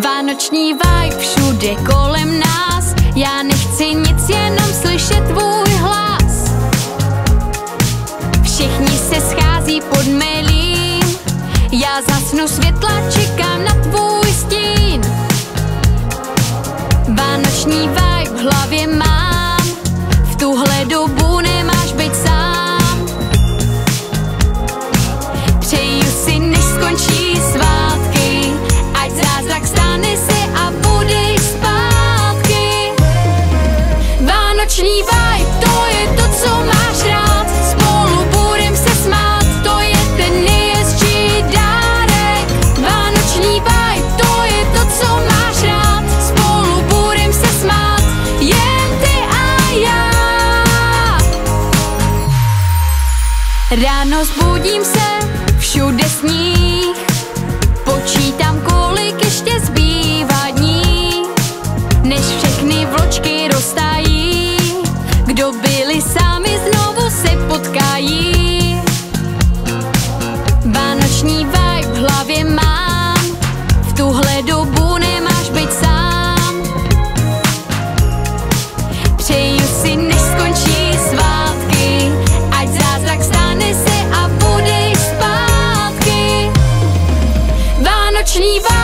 Vánoční vibe všude kolem nás, já nechci nic, jenom slyšet tvůj hlas. Všichni se schází pod melím, já zasnu světla, čekám na tvůj stín. Vánoční vibe v hlavě mám, v tuhle dobu nemáš být sám. Přeju si, než skončí svátky, ať zázrak stane se a budeš zpátky. Vánoční vibe, to je to, co máš rád, spolu budem se smát, to je ten nejhezčí dárek. Vánoční vibe, to je to, co máš rád, spolu budem se smát, jen ty a já. Ráno zbudím se, všude sníh, počítám, kolik ještě zbývá dní, než všechny vločky roztají. Kdo byli sami, znovu se potkají. Vánoční vibe v hlavě mám, v tuhle dobu nemáš být sám. Přeju si, než skončí svátky, ať zázrak stane se a budeš zpátky. Vánoční vibe.